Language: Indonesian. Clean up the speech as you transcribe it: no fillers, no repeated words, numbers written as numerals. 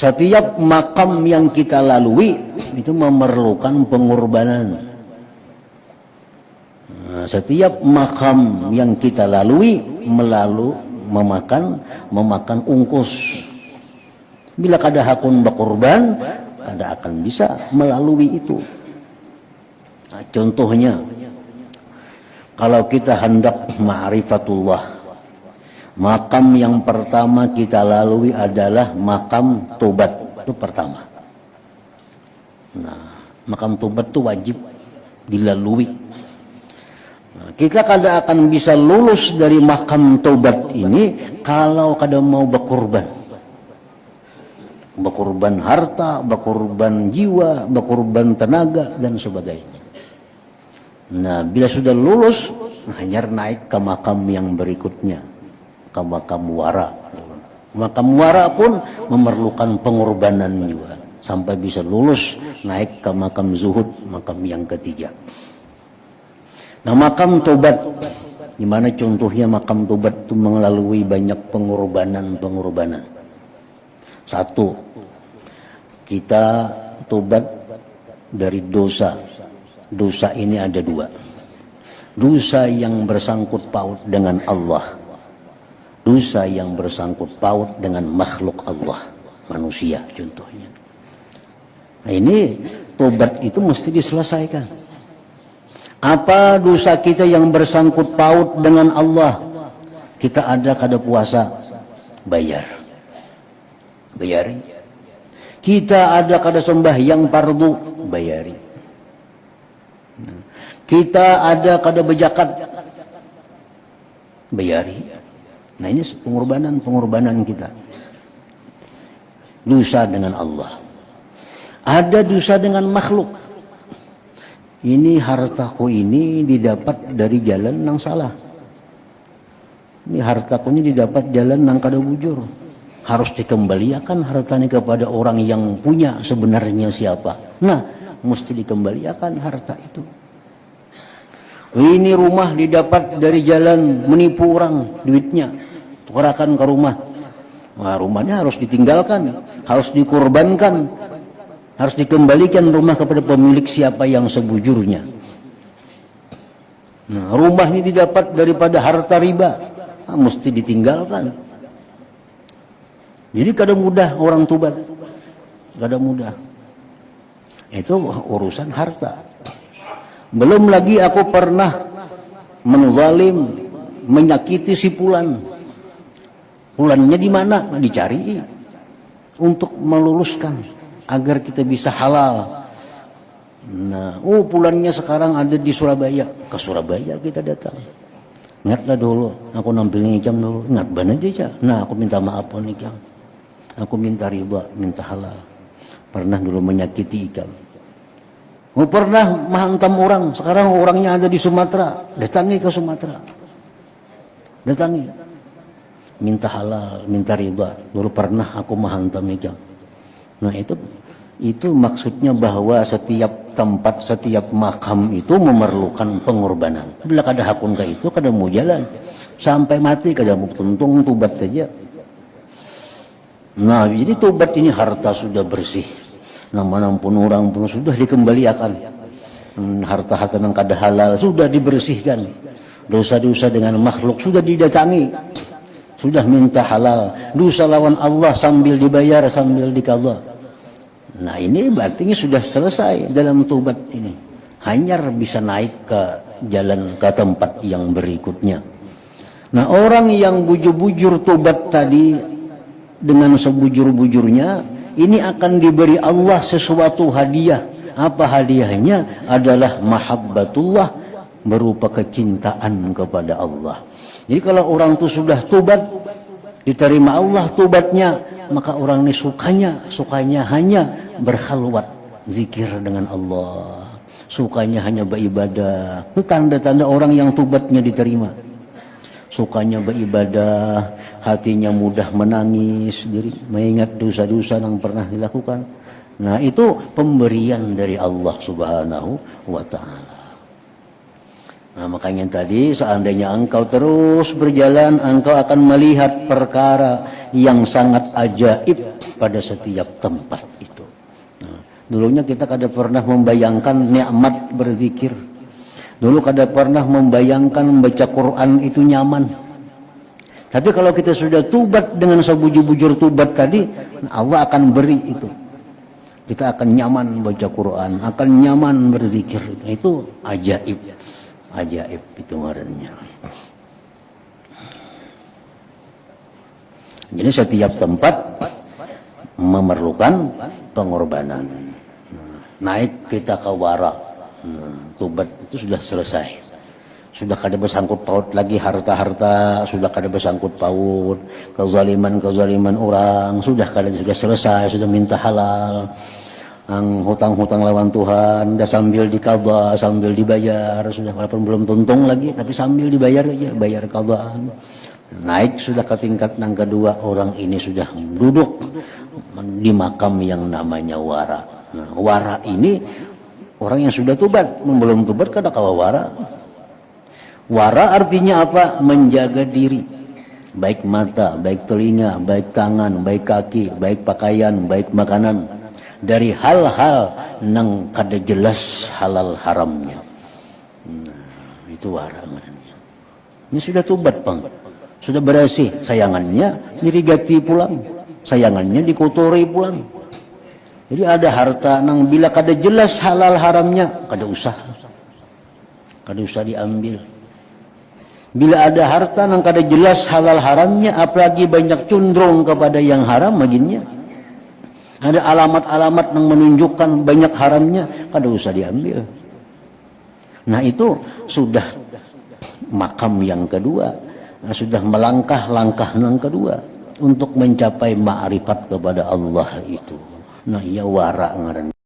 Setiap makam yang kita lalui itu memerlukan pengorbanan. Nah, setiap makam yang kita lalui memakan ungkus. Bila kada hakun berkorban, kada akan bisa melalui itu. Nah, contohnya, kalau kita hendak ma'rifatullah, makam yang pertama kita lalui adalah makam tobat. Itu pertama. Nah, makam tobat itu wajib dilalui. Nah, kita kada akan bisa lulus dari makam tobat ini kalau kada mau berkorban. Berkorban harta, berkorban jiwa, berkorban tenaga, dan sebagainya. Nah, bila sudah lulus, hanya naik ke makam yang berikutnya, ke makam wara. Makam wara pun memerlukan pengorbanan juga, sampai bisa lulus naik ke makam zuhud, makam yang ketiga. Nah, makam tobat, gimana contohnya makam tobat itu melalui banyak pengorbanan. Satu, kita tobat dari dosa. Dosa ini ada dua. Dosa yang bersangkut paut dengan Allah. Dosa yang bersangkut paut dengan makhluk Allah. Manusia contohnya. Nah, ini tobat itu mesti diselesaikan. Apa dosa kita yang bersangkut paut dengan Allah? Kita ada kada puasa, bayari. Kita ada kada sembahyang fardu, bayari. Kita ada kada berzakat, bayari. Nah, ini pengorbanan kita. Dosa dengan Allah. Ada dosa dengan makhluk. Ini hartaku ini didapat dari jalan yang salah. Ini hartaku ini didapat jalan yang kada bujur. Harus dikembalikan hartanya kepada orang yang punya sebenarnya siapa. Nah, mesti dikembalikan harta itu. Ini rumah didapat dari jalan menipu orang duitnya, tukarakan ke rumah. Nah, rumahnya harus ditinggalkan, harus dikorbankan, harus dikembalikan rumah kepada pemilik siapa yang sebujurnya. Nah, rumah ini didapat daripada harta riba, nah, mesti ditinggalkan. Jadi kada mudah orang tobat, kada mudah. Itu urusan harta. Belum lagi aku pernah menzalim, menyakiti si Fulan. Fulannya di mana? Nah, dicari untuk meluluskan agar kita bisa halal. Nah, Fulannya sekarang ada di Surabaya. Ke Surabaya kita datang. Ingatlah dulu, aku nampilin jam dulu. Ingat benar aja. Nah, aku minta maaf nih Kang. Aku minta riba, minta halal. Pernah dulu menyakiti Ikam. Pernah menghantam orang, sekarang orangnya ada di Sumatera. Datangi ke Sumatera. Datangi. Minta halal, minta riba. Dulu pernah aku menghantam Ikam. Nah, itu maksudnya bahwa setiap tempat, setiap makam itu memerlukan pengorbanan. Bila kada hakun ke itu, kada mau jalan. Sampai mati kada mau tuntung, tobat saja. Nah, jadi tobat ini harta sudah bersih. Nama pun orang pun sudah dikembalikan. Harta-harta yang kada halal sudah dibersihkan. Dosa-dosa dengan makhluk sudah didatangi. Sudah minta halal. Dosa lawan Allah sambil dibayar, sambil dikala. Nah, ini berarti sudah selesai dalam tobat ini. Hanya bisa naik ke jalan, ke tempat yang berikutnya. Nah, orang yang bujur-bujur tobat tadi dengan sebujur-bujurnya, ini akan diberi Allah sesuatu hadiah. Apa hadiahnya? Adalah mahabbatullah, berupa kecintaan kepada Allah. Jadi kalau orang itu sudah tobat, diterima Allah tobatnya, maka orang ini sukanya hanya berkhalwat, zikir dengan Allah. Sukanya hanya beribadah. Itu tanda-tanda orang yang tobatnya diterima. Sukanya beribadah, hatinya mudah menangis, mengingat dosa-dosa yang pernah dilakukan. Nah, itu pemberian dari Allah Subhanahu wa Ta'ala. Nah, makanya tadi seandainya engkau terus berjalan, engkau akan melihat perkara yang sangat ajaib pada setiap tempat itu. Nah, dulunya kita kada pernah membayangkan nikmat berzikir. Dulu kada pernah membayangkan membaca Quran itu nyaman. Tapi kalau kita sudah tubat dengan sebujur-bujur tubat tadi, Allah akan beri itu. Kita akan nyaman baca Quran, akan nyaman berzikir. Itu ajaib. Ajaib itu ngarannya. Jadi setiap tempat memerlukan pengorbanan. Naik kita ke wara, tubat itu sudah selesai. Sudah kada bersangkut paut lagi harta-harta, sudah kada bersangkut paut kezaliman orang, sudah selesai, sudah minta halal. Hutang-hutang lawan Tuhan, dah sambil dikaba, sambil dibayar, sudah walaupun belum tuntung lagi, tapi sambil dibayar aja, bayar kabaan. Naik sudah ke tingkat yang kedua, orang ini sudah duduk di makam yang namanya wara. Nah, wara ini orang yang sudah tubat, belum tubat kada kawa wara. Wara artinya apa? Menjaga diri, baik mata, baik telinga, baik tangan, baik kaki, baik pakaian, baik makanan, dari hal-hal nang kada jelas halal haramnya. Nah, itu wara namanya. Ini sudah tubat bang, sudah bersih. Sayangannya dirigati pulang, sayangannya dikotori pulang. Jadi ada harta nang bila kada jelas halal haramnya, kada usah diambil. Bila ada harta nang kada jelas halal haramnya, apalagi banyak condong kepada yang haram baginya, ada alamat-alamat yang menunjukkan banyak haramnya, kada usah diambil. Nah itu sudah makam yang kedua, nah, sudah melangkah-langkah yang kedua untuk mencapai ma'rifat kepada Allah itu. Nah ya wara ngaran.